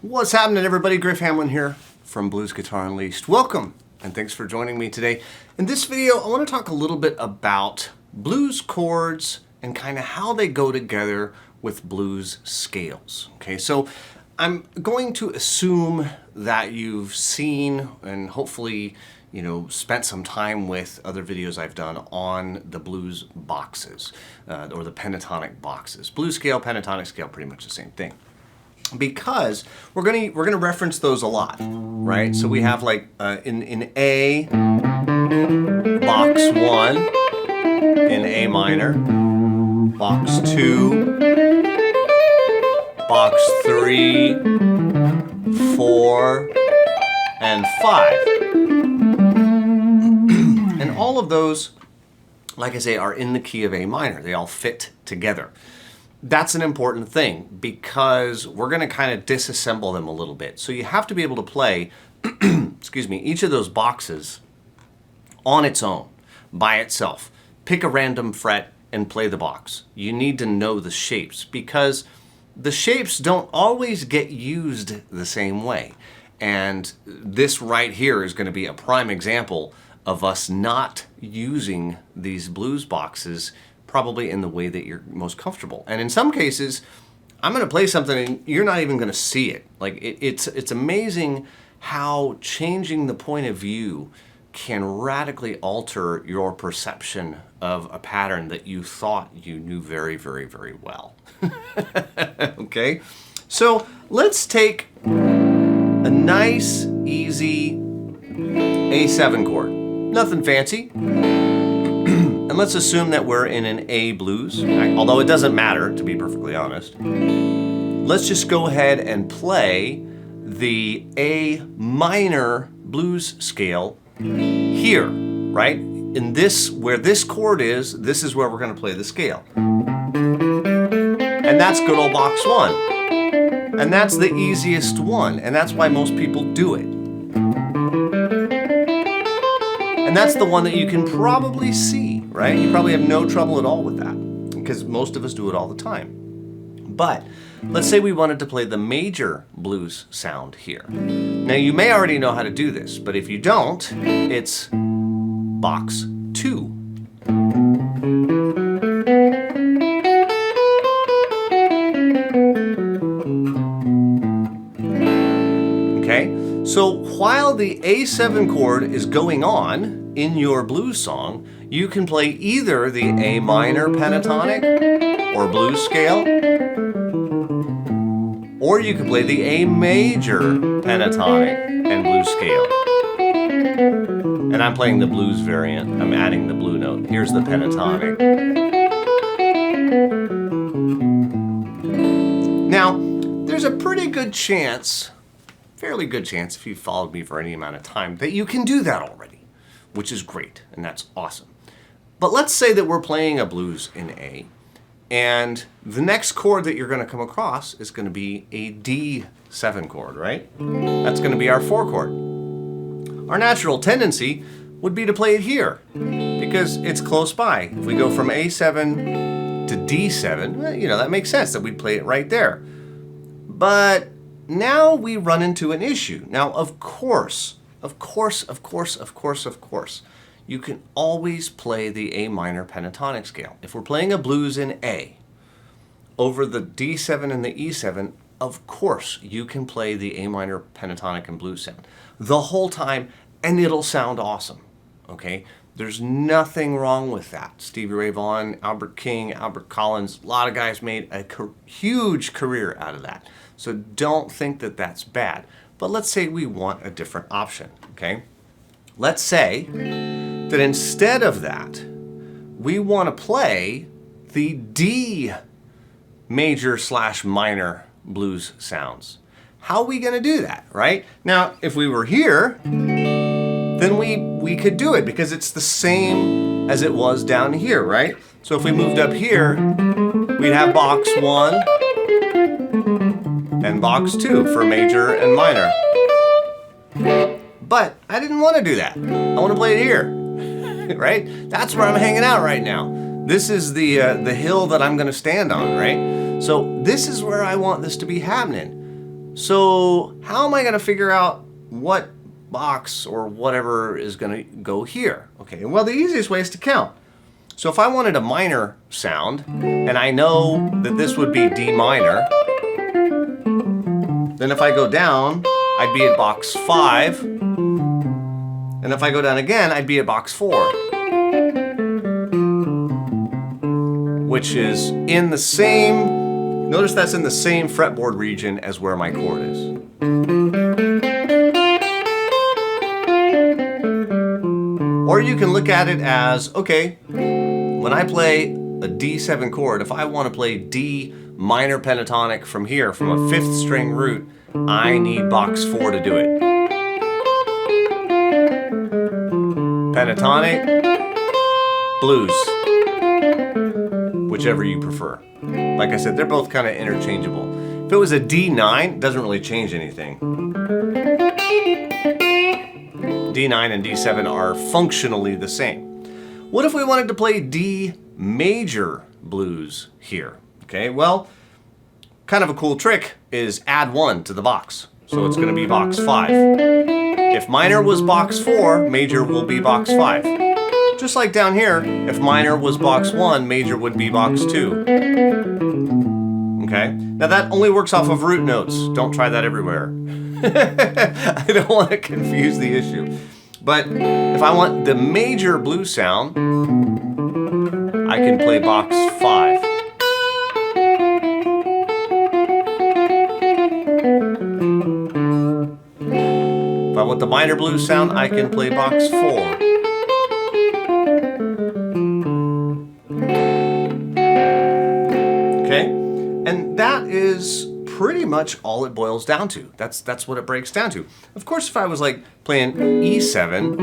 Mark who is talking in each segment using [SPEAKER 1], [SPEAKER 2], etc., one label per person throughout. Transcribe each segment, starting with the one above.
[SPEAKER 1] What's happening, everybody? Griff Hamlin here from Blues Guitar Unleashed. Welcome, and thanks for joining me today. In this video, I want to talk a little bit about blues chords and kind of how they go together with blues scales. Okay, so I'm going to assume that you've seen and hopefully, spent some time with other videos I've done on the blues boxes or the pentatonic boxes. Blues scale, pentatonic scale, pretty much the same thing. Because we're gonna reference those a lot, right? So we have like in A, box 1 in A minor, box 2, box 3, 4, and 5. And all of those, like I say, are in the key of A minor. They all fit together. That's an important thing because we're going to kind of disassemble them a little bit. So you have to be able to play, excuse me, each of those boxes on its own, by itself. Pick a random fret and play the box. You need to know the shapes because the shapes don't always get used the same way. And this right here is going to be a prime example of us not using these blues boxes probably in the way that you're most comfortable. And in some cases, I'm going to play something and you're not even going to see it. Like it's amazing how changing the point of view can radically alter your perception of a pattern that you thought you knew very, very, very well. Okay? So let's take a nice, easy A7 chord. Nothing fancy. And let's assume that we're in an A blues, although it doesn't matter, to be perfectly honest. Let's just go ahead and play the A minor blues scale here, right? In this, where this chord is, this is where we're going to play the scale. And that's good old box 1. And that's the easiest one, and that's why most people do it. And that's the one that you can probably see, right? You probably have no trouble at all with that because most of us do it all the time. But let's say we wanted to play the major blues sound here. Now you may already know how to do this, but if you don't, it's box 2. Okay? So while the A7 chord is going on in your blues song, you can play either the A minor pentatonic or blues scale, or you can play the A major pentatonic and blues scale. And I'm playing the blues variant. I'm adding the blue note. Here's the pentatonic. Now, there's a pretty good chance, fairly good chance if you've followed me for any amount of time, that you can do that already, which is great, and that's awesome. But let's say that we're playing a blues in A, and the next chord that you're going to come across is going to be a D7 chord, right? That's going to be our 4 chord. Our natural tendency would be to play it here, because it's close by. If we go from A7 to D7, well, that makes sense that we'd play it right there. But now we run into an issue. Now, of course, you can always play the A minor pentatonic scale. If we're playing a blues in A, over the D7 and the E7, of course you can play the A minor pentatonic and blues sound the whole time, and it'll sound awesome, okay? There's nothing wrong with that. Stevie Ray Vaughan, Albert King, Albert Collins, a lot of guys made a huge career out of that. So don't think that that's bad. But let's say we want a different option, okay? Let's say that instead of that, we want to play the D major / minor blues sounds. How are we going to do that, right? Now, if we were here, then we could do it because it's the same as it was down here, right? So if we moved up here, we'd have box 1 and box 2 for major and minor. But I didn't want to do that. I want to play it here, right? That's where I'm hanging out right now. This is the hill that I'm going to stand on, right? So this is where I want this to be happening. So how am I going to figure out what box or whatever is going to go here? Okay, well, the easiest way is to count. So if I wanted a minor sound, and I know that this would be D minor, then if I go down, I'd be at box 5. And if I go down again, I'd be at box 4. Which is in the same, notice that's in the same fretboard region as where my chord is. Or you can look at it as, okay, when I play a D7 chord, if I want to play D minor pentatonic from here, from a 5th string root, I need box 4 to do it. Pentatonic, blues, whichever you prefer. Like I said, they're both kind of interchangeable. If it was a D9, it doesn't really change anything. D9 and D7 are functionally the same. What if we wanted to play D major blues here? Okay, well, kind of a cool trick is add 1 to the box. So it's going to be box 5. If minor was box 4, major will be box 5. Just like down here, if minor was box 1, major would be box 2. Okay? Now that only works off of root notes. Don't try that everywhere. I don't want to confuse the issue. But if I want the major blues sound, I can play box 5. If I want the minor blues sound, I can play box 4. Okay? And that is pretty much all it boils down to. That's what it breaks down to. Of course, if I was like playing E7,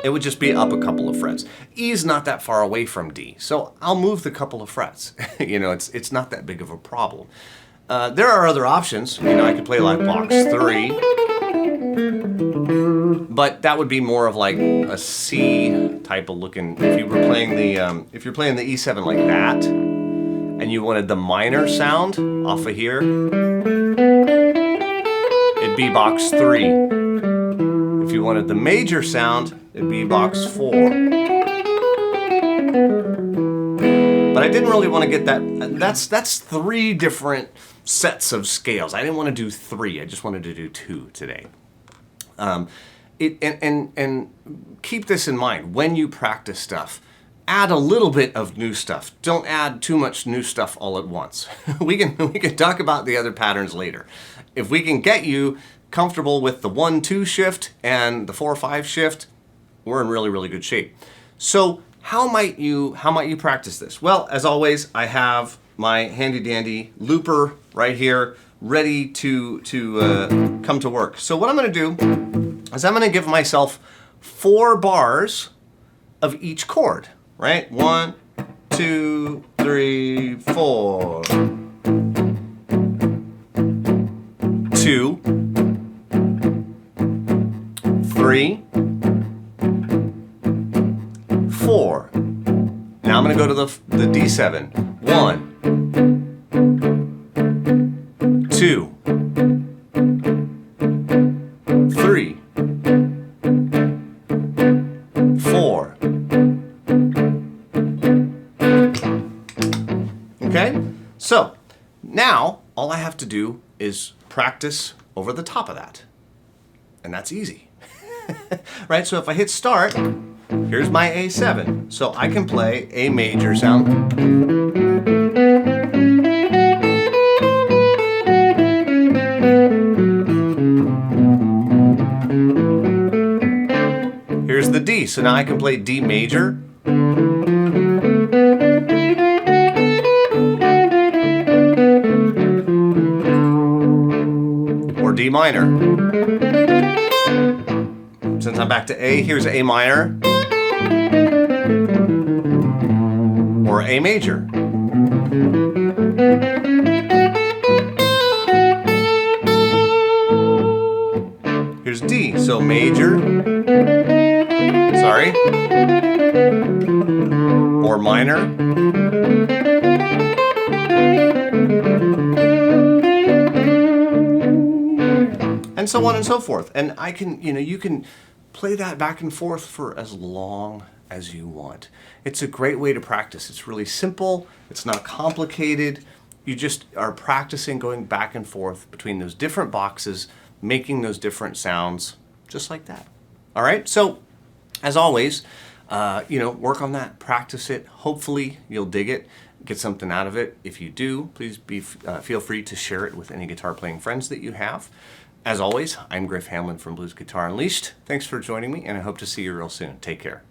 [SPEAKER 1] it would just be up a couple of frets. E is not that far away from D, so I'll move the couple of frets. You know, it's not that big of a problem. There are other options. You know, I could play like box 3, but that would be more of like a C type of looking. If you were playing the if you're playing the E7 like that, and you wanted the minor sound off of here, it'd be box 3. If you wanted the major sound, it'd be box 4. But I didn't really want to get that. That's 3 different sets of scales. I didn't want to do 3. I just wanted to do 2 today. And keep this in mind when you practice stuff. Add a little bit of new stuff. Don't add too much new stuff all at once. we can talk about the other patterns later. If we can get you comfortable with the 1-2 shift and the 4-5 shift, we're in really, really good shape. So how might you practice this? Well, as always, I have my handy dandy looper right here, ready to come to work. So what I'm going to do is I'm going to give myself 4 bars of each chord. Right? 1, 2, 3, 4. 2, 3, 4. Now I'm going to go to the D7. 1, 2, 3, 4. Okay? So, now all I have to do is practice over the top of that. And that's easy. right? So if I hit start, here's my A7. So I can play a major sound. Here's the D. So now I can play D major. Or D minor. Since I'm back to A, here's A minor. Or A major. Here's D, so major, sorry, or minor. And so on and so forth. And I can, you can play that back and forth for as long as you want. It's a great way to practice. It's really simple. It's not complicated. You just are practicing going back and forth between those different boxes, making those different sounds just like that. All right. So as always, work on that, practice it. Hopefully you'll dig it, get something out of it. If you do, please feel free to share it with any guitar playing friends that you have. As always, I'm Griff Hamlin from Blues Guitar Unleashed. Thanks for joining me, and I hope to see you real soon. Take care.